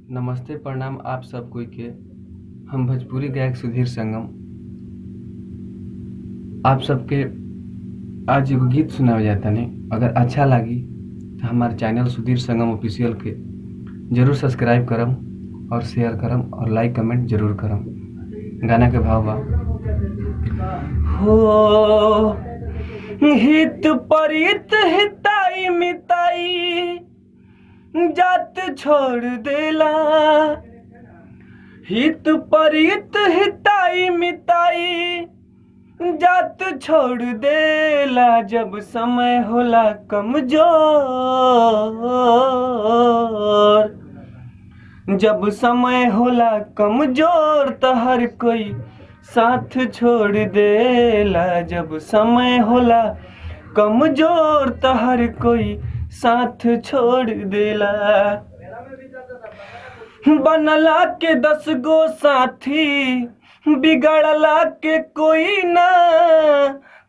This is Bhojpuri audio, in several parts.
नमस्ते प्रणाम आप सब कोई के। हम भोजपुरी गायक सुधीर संगम आप सबके आज एगो गीत सुनावे जाता नहीं। अगर अच्छा लगी तो हमारे चैनल सुधीर संगम ऑफिशियल के जरूर सब्सक्राइब करम और शेयर करम और लाइक कमेंट जरूर करम। गाना के भाव बा हो हित परित हिताई मिताई जात छोड़ देला। हित परित हिताई मिताई जात छोड़ देला। जब समय होला कमजोर, जब समय होला कमजोर तो हर कोई साथ छोड़ देला। जब समय होला कमजोर तो हर कोई साथ छोड़ देला। बनला के 10 गो साथी बिगड़ला के कोई ना।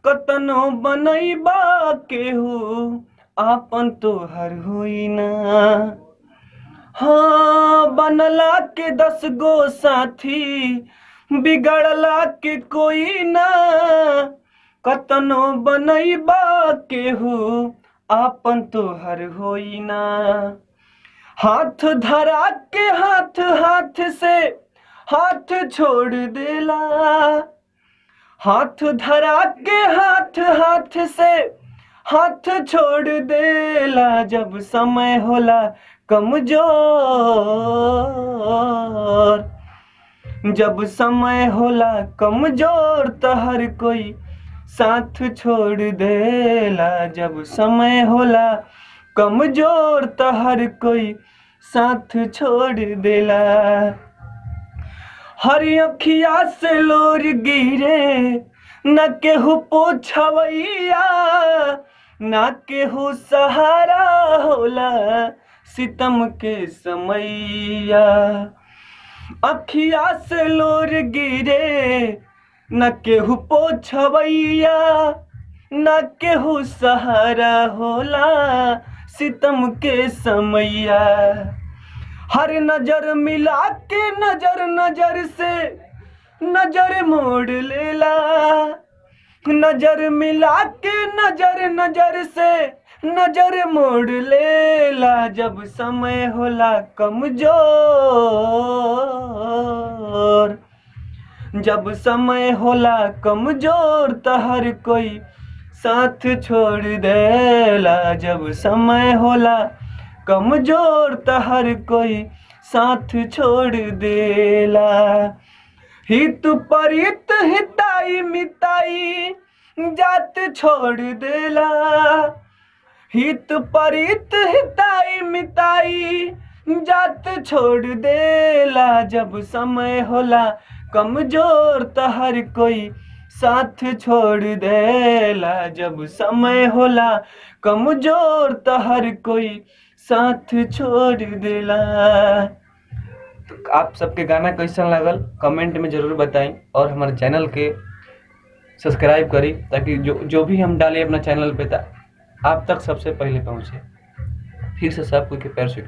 कतनो बनैबा केहू आपन तोहर होई ना। हाँ बनला के 10 गो साथी बिगड़ला के कोई ना। कतनो बनैबा केहू आपन तोहर होई ना। हाथ धरा के हाथ हाथ से हाथ छोड़ देला। हाथ धरा के हाथ हाथ से हाथ छोड़ देला। जब समय होला कमजोर, जब समय होला कमजोर तो हर कोई साथ छोड़ देला। जब समय होला कमजोर तो हर कोई साथ छोड़ देला। हर अखिया से लोर गिरे न केहू पोछवैया, न केहू सहारा होला सितम के समैया। अखिया से लोर गिरे न केहू पोछवैया, न केहू सहारा होला सितम के समैया। हर नजर मिला के नजर नजर से नजर मोड़ लेला। नजर मिला के नजर नजर से नजर मोड़ लेला। जब समय होला कमजोर, जब समय होला कमजोर तो हर कोई साथ छोड़ देला। जब समय होला कमजोर तो हर कोई साथ छोड़ देला। हित परित हिताई मिताई जात छोड़ देला। हित परित हिताई मिताई जात छोड़ देला। जब समय होला कमजोर तो हर कोई साथ छोड़ देला। जब समय होला कमजोर तो हर कोई साथ छोड़ देला। तो आप सबके गाना कैसा लागल कमेंट में जरूर बताएं और हमारे चैनल के सब्सक्राइब करी ताकि जो भी हम डालें अपना चैनल पे आप तक सबसे पहले पहुंचे। फिर से सब कोई के पैर छू